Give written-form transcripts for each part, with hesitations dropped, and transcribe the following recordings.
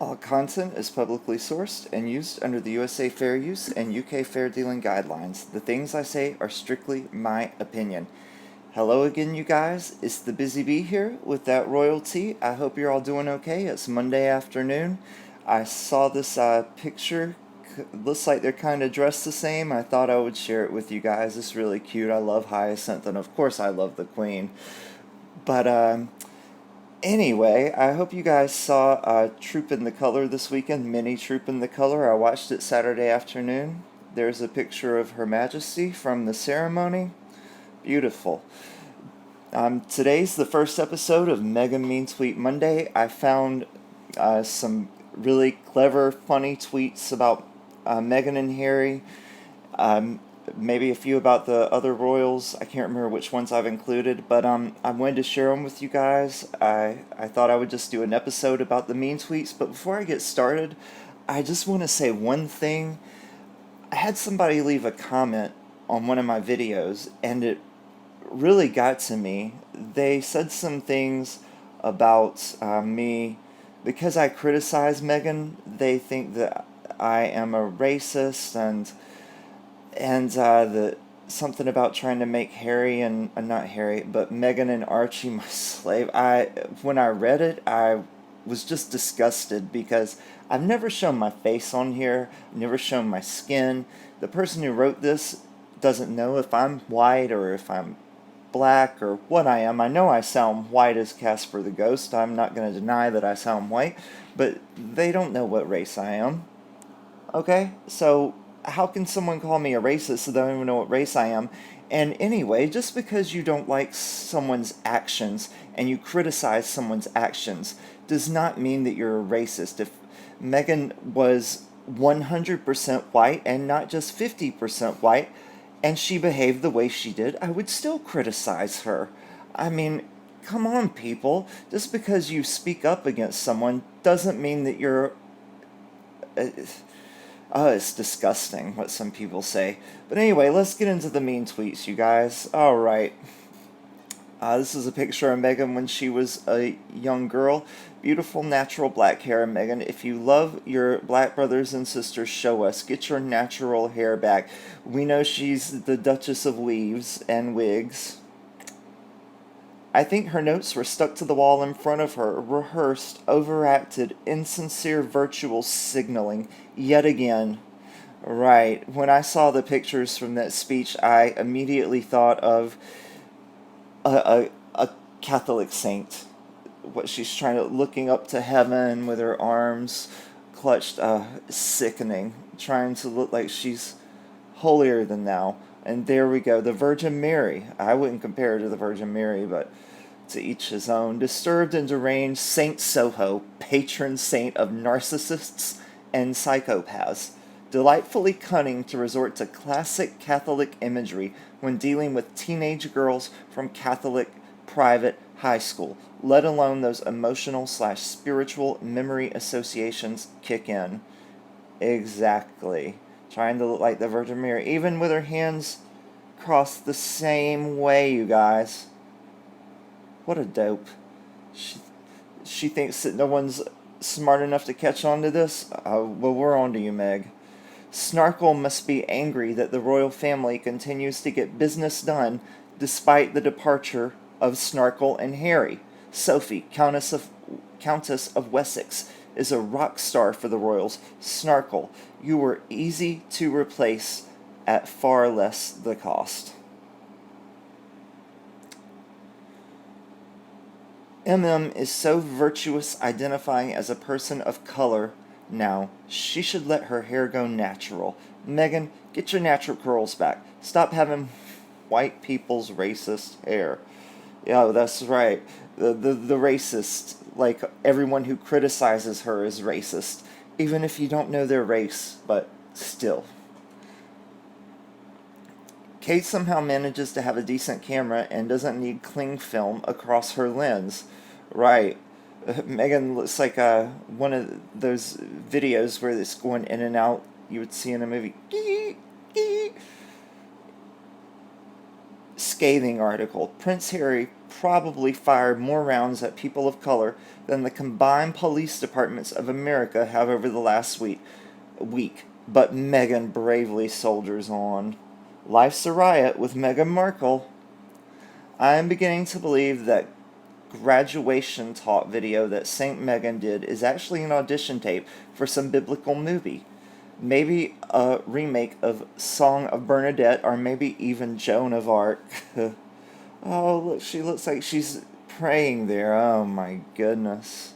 All content is publicly sourced and used under the USA Fair Use and UK Fair Dealing Guidelines. The things I say are strictly my opinion. Hello again, you guys. It's the Bizzy Bee here with that royalty. I hope you're all doing okay. It's Monday afternoon. I saw this picture. Looks like they're kind of dressed the same. I thought I would share it with you guys. It's really cute. I love Hyacinth, and of course I love the Queen. But anyway, I hope you guys saw Troop in the Color this weekend, Mini Troop in the Color. I watched it Saturday afternoon. There's a picture of Her Majesty from the ceremony. Beautiful. Today's the first episode of Meghan Mean Tweet Monday. I found some really clever, funny tweets about Meghan and Harry. Maybe a few about the other royals. I can't remember which ones I've included, but I wanted to share them with you guys. I thought I would just do an episode about the mean tweets, but before I get started, I just want to say one thing. I had somebody leave a comment on one of my videos, and it really got to me. They said some things about me. Because I criticize Meghan, they think that I am a racist, and the something about trying to make Harry and not Harry, but Meghan and Archie my slave. When I read it, I was just disgusted because I've never shown my face on here. I've never shown my skin. The person who wrote this doesn't know if I'm white or if I'm black or what I am. I know I sound white as Casper the Ghost. I'm not going to deny that I sound white, but they don't know what race I am. Okay? So how can someone call me a racist if they don't even know what race I am? And anyway, just because you don't like someone's actions and you criticize someone's actions does not mean that you're a racist. If Meghan was 100% white and not just 50% white, and she behaved the way she did, I would still criticize her. I mean, come on, people. Just because you speak up against someone doesn't mean that you're... it's disgusting what some people say. But anyway, let's get into the mean tweets, you guys. Alright. This is a picture of Meghan when she was a young girl. Beautiful natural black hair, Meghan. If you love your black brothers and sisters, show us. Get your natural hair back. We know she's the Duchess of Weaves and Wigs. I think her notes were stuck to the wall in front of her. Rehearsed, overacted, insincere virtual signaling. Yet again. Right. When I saw the pictures from that speech, I immediately thought of a Catholic saint. What she's trying to, looking up to heaven with her arms clutched, sickening, trying to look like she's holier than thou. And there we go, the Virgin Mary. I wouldn't compare her to the Virgin Mary, but to each his own. Disturbed and deranged Saint Soho, patron saint of narcissists and psychopaths. Delightfully cunning to resort to classic Catholic imagery when dealing with teenage girls from Catholic private high school, let alone those emotional/spiritual memory associations kick in. Exactly. Trying to look like the Virgin Mary, even with her hands crossed the same way, you guys. What a dope. She thinks that no one's smart enough to catch on to this? Well, we're on to you, Meg. Snarkle must be angry that the royal family continues to get business done despite the departure of Snarkle and Harry. Sophie, Countess of Wessex, is a rock star for the royals. Snarkle, you were easy to replace at far less the cost. MM is so virtuous identifying as a person of color now. She should let her hair go natural. Meghan, get your natural curls back. Stop having white people's racist hair. Yeah, that's right. The racist, like everyone who criticizes her is racist, even if you don't know their race, but still. Kate somehow manages to have a decent camera and doesn't need cling film across her lens. Right. Meghan looks like one of those videos where it's going in and out you would see in a movie. scathing article. Prince Harry probably fired more rounds at people of color than the combined police departments of America have over the last week. But Meghan bravely soldiers on. Life's a riot with Meghan Markle. I am beginning to believe that graduation talk video that Saint Meghan did is actually an audition tape for some biblical movie. Maybe a remake of Song of Bernadette, or maybe even Joan of Arc. Oh, look, she looks like she's praying there. Oh my goodness.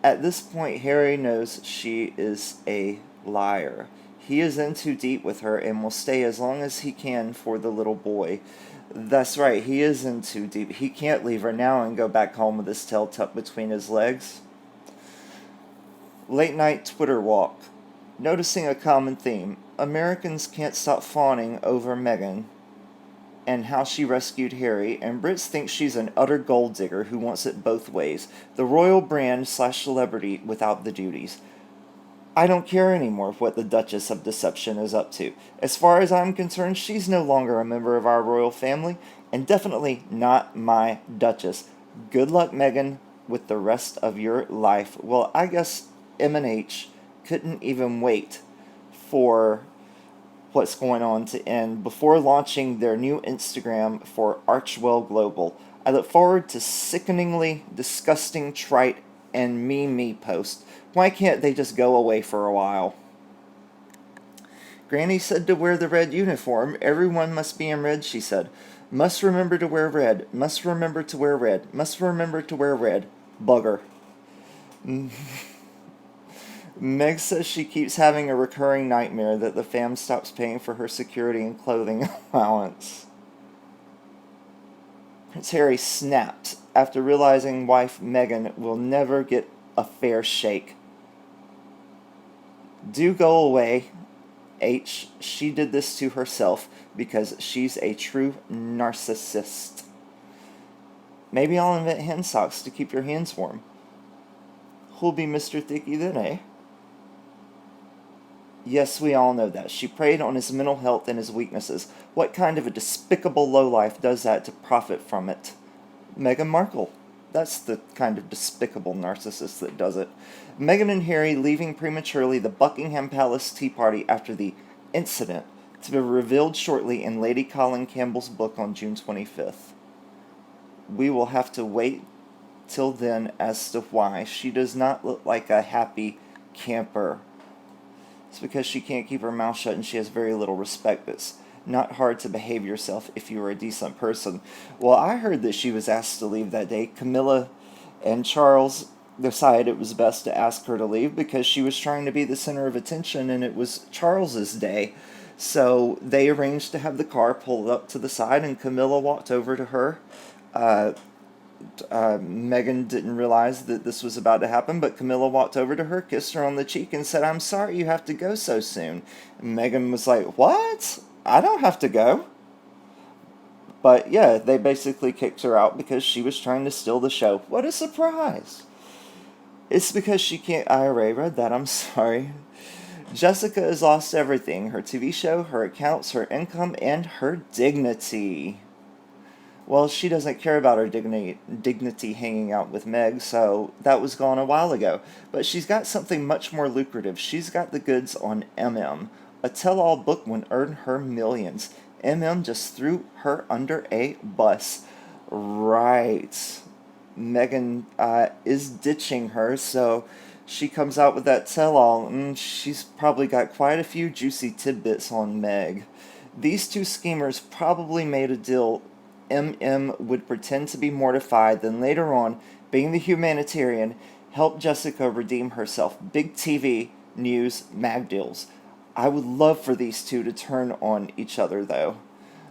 At this point, Harry knows she is a liar. He is in too deep with her and will stay as long as he can for the little boy. That's right, he is in too deep. He can't leave her now and go back home with his tail tucked between his legs. Late night Twitter walk. Noticing a common theme. Americans can't stop fawning over Meghan and how she rescued Harry, and Brits think she's an utter gold digger who wants it both ways. The royal brand / celebrity without the duties. I don't care anymore what the Duchess of Deception is up to. As far as I'm concerned, she's no longer a member of our royal family, and definitely not my Duchess. Good luck, Meghan, with the rest of your life. Well, I guess M&H couldn't even wait for what's going on to end before launching their new Instagram for Archwell Global. I look forward to sickeningly disgusting, trite, and me posts. Why can't they just go away for a while? Granny said to wear the red uniform. Everyone must be in red, she said. Must remember to wear red. Must remember to wear red. Must remember to wear red. Bugger. Meg says she keeps having a recurring nightmare that the fam stops paying for her security and clothing allowance. Prince Harry snapped after realizing wife Meghan will never get a fair shake. Do go away, H. She did this to herself because she's a true narcissist. Maybe I'll invent hand socks to keep your hands warm. Who'll be Mr. Thicky then, eh? Yes, we all know that. She preyed on his mental health and his weaknesses. What kind of a despicable lowlife does that to profit from it? Meghan Markle. That's the kind of despicable narcissist that does it. Meghan and Harry leaving prematurely the Buckingham Palace tea party after the incident, to be revealed shortly in Lady Colin Campbell's book on June 25th. We will have to wait till then as to why. She does not look like a happy camper. It's because she can't keep her mouth shut and she has very little respect. It's not hard to behave yourself if you are a decent person. Well, I heard that she was asked to leave that day. Camilla and Charles decided it was best to ask her to leave because she was trying to be the center of attention and it was Charles's day. So they arranged to have the car pulled up to the side and Camilla walked over to her. Meghan didn't realize that this was about to happen, but Camilla walked over to her, kissed her on the cheek, and said, "I'm sorry you have to go so soon." And Meghan was like, "What? I don't have to go." But yeah, they basically kicked her out because she was trying to steal the show. What a surprise. It's because she can't... I already read that, I'm sorry. Jessica has lost everything. Her TV show, her accounts, her income, and her dignity. Well, she doesn't care about her dignity hanging out with Meg, so that was gone a while ago. But she's got something much more lucrative. She's got the goods on MM. A tell-all book would earn her millions. MM just threw her under a bus. Right. Meghan is ditching her, so she comes out with that tell-all. She's probably got quite a few juicy tidbits on Meg. These two schemers probably made a deal. MM would pretend to be mortified, then later on, being the humanitarian, help Jessica redeem herself. Big TV, news, mag deals. I would love for these two to turn on each other, though.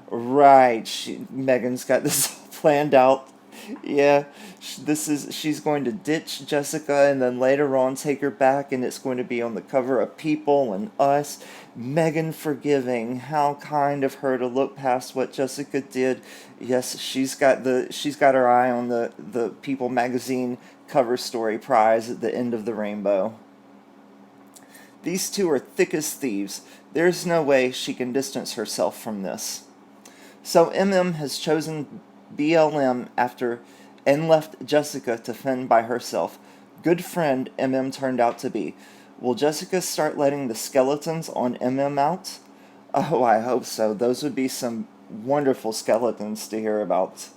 Right, Meghan's got this all planned out. Yeah, she's going to ditch Jessica and then later on take her back, and it's going to be on the cover of People and Us. Meghan forgiving. How kind of her to look past what Jessica did. Yes, she's got her eye on the People magazine cover story prize at the end of the rainbow. These two are thick as thieves. There's no way she can distance herself from this. So MM has chosen BLM after and left Jessica to fend by herself. Good friend MM turned out to be. Will Jessica start letting the skeletons on MM out? Oh, I hope so. Those would be some wonderful skeletons to hear about.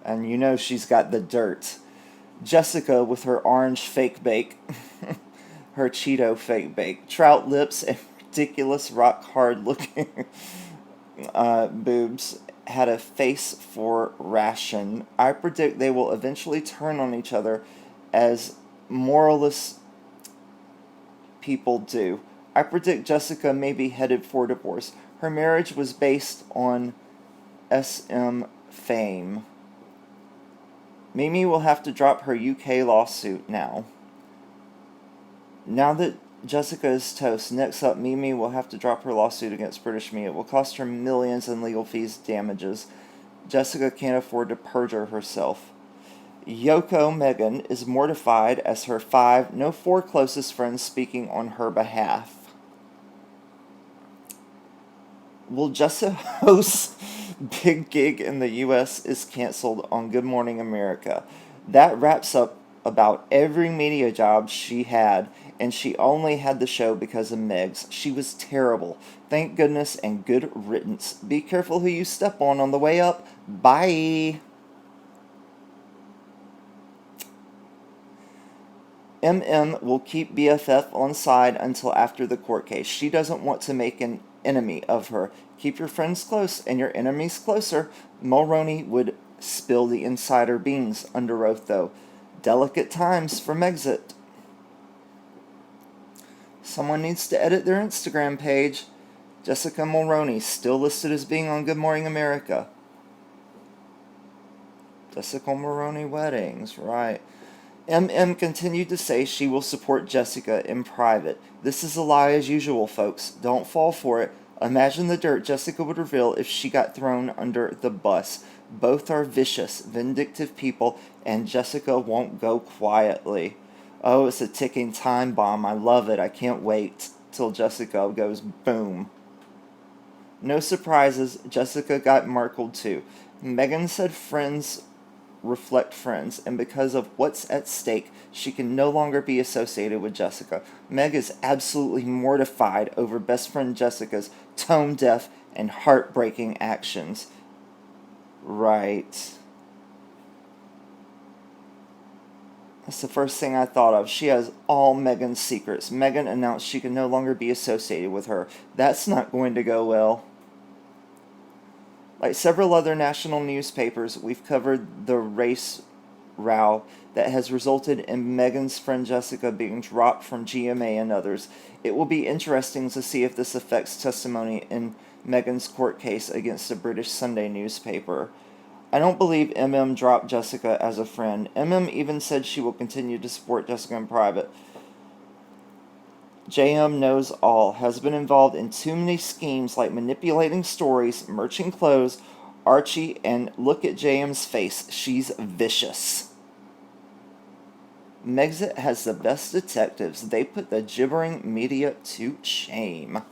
And you know she's got the dirt. Jessica with her orange fake bake, her Cheeto fake bake, trout lips, and ridiculous rock hard looking boobs had a face for ration. I predict they will eventually turn on each other as moralist people do. I predict Jessica may be headed for divorce. Her marriage was based on SM fame. Mimi will have to drop her UK lawsuit now. Now that Jessica is toast, next up, Mimi will have to drop her lawsuit against British Me. It will cost her millions in legal fees damages. Jessica can't afford to perjure herself. Yoko Meghan is mortified as her four closest friends speaking on her behalf. Will Jessica host's big gig in the U.S. is canceled on Good Morning America. That wraps up about every media job she had, and she only had the show because of Megs. She was terrible. Thank goodness and good riddance. Be careful who you step on the way up. Bye. MM will keep BFF on side until after the court case. She doesn't want to make an enemy of her. Keep your friends close and your enemies closer. Mulroney would spill the insider beans under oath, though. Delicate times for Megxit. Someone needs to edit their Instagram page. Jessica Mulroney, still listed as being on Good Morning America. Jessica Mulroney weddings, right. MM continued to say she will support Jessica in private. This is a lie as usual, folks. Don't fall for it. Imagine the dirt Jessica would reveal if she got thrown under the bus. Both are vicious, vindictive people, and Jessica won't go quietly. Oh, it's a ticking time bomb. I love it. I can't wait till Jessica goes boom. No surprises, Jessica got Markle too. Meghan said friends reflect friends, and because of what's at stake, she can no longer be associated with Jessica. Meg is absolutely mortified over best friend Jessica's tone-deaf and heartbreaking actions. Right. That's the first thing I thought of. She has all Meghan's secrets. Meghan announced she can no longer be associated with her. That's not going to go well. Like several other national newspapers, we've covered the race row that has resulted in Meghan's friend Jessica being dropped from GMA and others. It will be interesting to see if this affects testimony in Meghan's court case against a British Sunday newspaper. I don't believe MM dropped Jessica as a friend. MM even said she will continue to support Jessica in private. JM knows all, has been involved in too many schemes like manipulating stories, merching clothes, Archie, and look at JM's face. She's vicious. Megxit has the best detectives. They put the gibbering media to shame.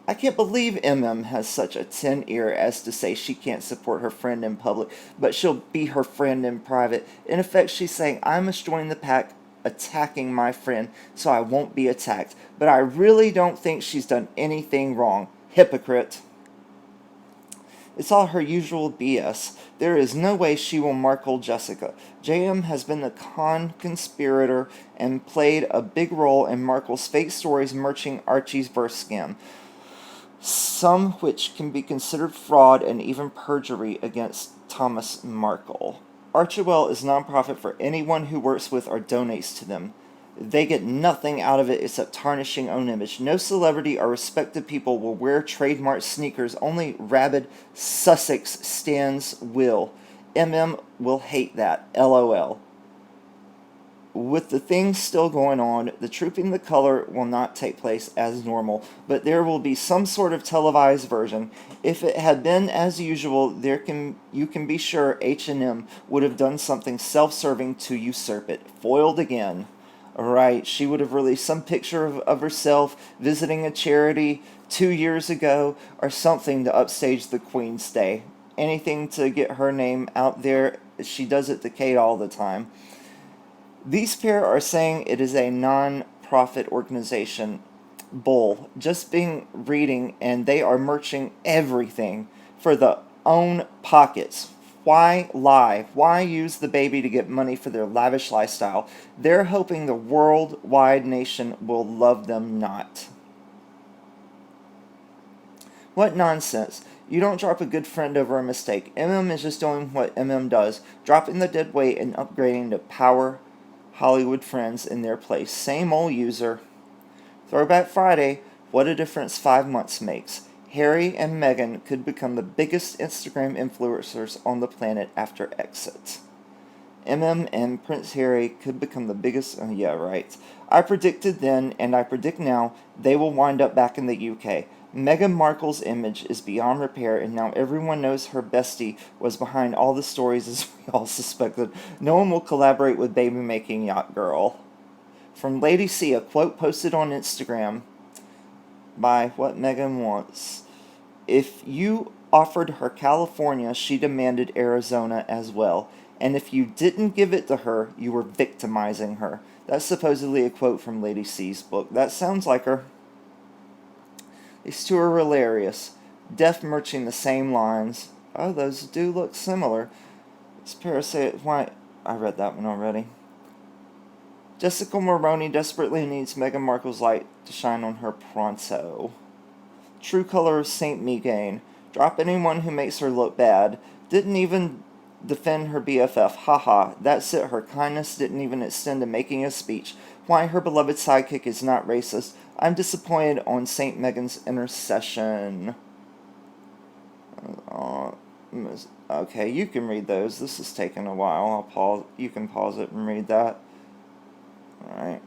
I can't believe MM has such a tin ear as to say she can't support her friend in public, but she'll be her friend in private. In effect, she's saying, I must join the pack attacking my friend so I won't be attacked. But I really don't think she's done anything wrong. Hypocrite. It's all her usual BS. There is no way she will Markle Jessica. JM has been the conspirator and played a big role in Markle's fake stories merching Archie's birth scam, some which can be considered fraud and even perjury against Thomas Markle. Archewell is non-profit for anyone who works with or donates to them. They get nothing out of it except tarnishing own image. No celebrity or respected people will wear trademark sneakers. Only rabid Sussex stans will. MM will hate that. LOL. With the things still going on, the Trooping the Color will not take place as normal, but there will be some sort of televised version. If it had been as usual, you can be sure H&M would have done something self-serving to usurp it. Foiled again. Right, she would have released some picture of herself visiting a charity 2 years ago or something to upstage the Queen's Day. Anything to get her name out there. She does it to Kate all the time. These pair are saying it is a non-profit organization. Bull. Just being reading, and they are merching everything for the own pockets. Why lie? Why use the baby to get money for their lavish lifestyle? They're hoping the worldwide nation will love them not. What nonsense. You don't drop a good friend over a mistake. Is just doing what does, dropping the dead weight and upgrading to power Hollywood friends in their place. Same old user. Throwback Friday, what a difference 5 months makes. Harry and Meghan could become the biggest Instagram influencers on the planet after exit. And Prince Harry could become the biggest. Oh, yeah, right. I predicted then, and I predict now, they will wind up back in the UK. Meghan Markle's image is beyond repair, and now everyone knows her bestie was behind all the stories as we all suspected. No one will collaborate with baby-making yacht girl. From Lady C, a quote posted on Instagram by What Meghan Wants. If you offered her California, she demanded Arizona as well. And if you didn't give it to her, you were victimizing her. That's supposedly a quote from Lady C's book. That sounds like her. These two are hilarious. Deaf merching the same lines. Oh, those do look similar. This parasite, why? I read that one already. Jessica Maroney desperately needs Meghan Markle's light to shine on her pronto. True color of Saint Meghan. Drop anyone who makes her look bad. Didn't even defend her BFF. Haha, that's it. Her kindness didn't even extend to making a speech. Why her beloved sidekick is not racist. I'm disappointed on Saint Meghan's intercession. Okay, you can read those. This is taking a while. I'll pause. You can pause it and read that. Alright.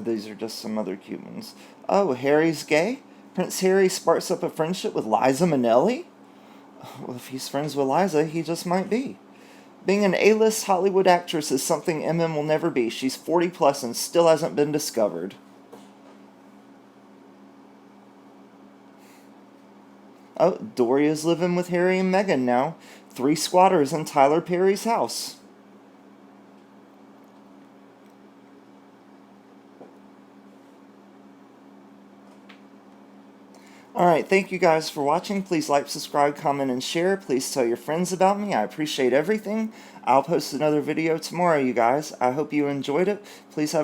These are just some other cute ones. Oh, Harry's gay? Prince Harry sparks up a friendship with Liza Minnelli? Well, if he's friends with Liza, he just might be. Being an A-list Hollywood actress is something will never be. She's 40 plus and still hasn't been discovered. Oh, Doria's living with Harry and Meghan now. 3 squatters in Tyler Perry's house. Alright, thank you guys for watching. Please like, subscribe, comment, and share. Please tell your friends about me. I appreciate everything. I'll post another video tomorrow, you guys. I hope you enjoyed it. Please have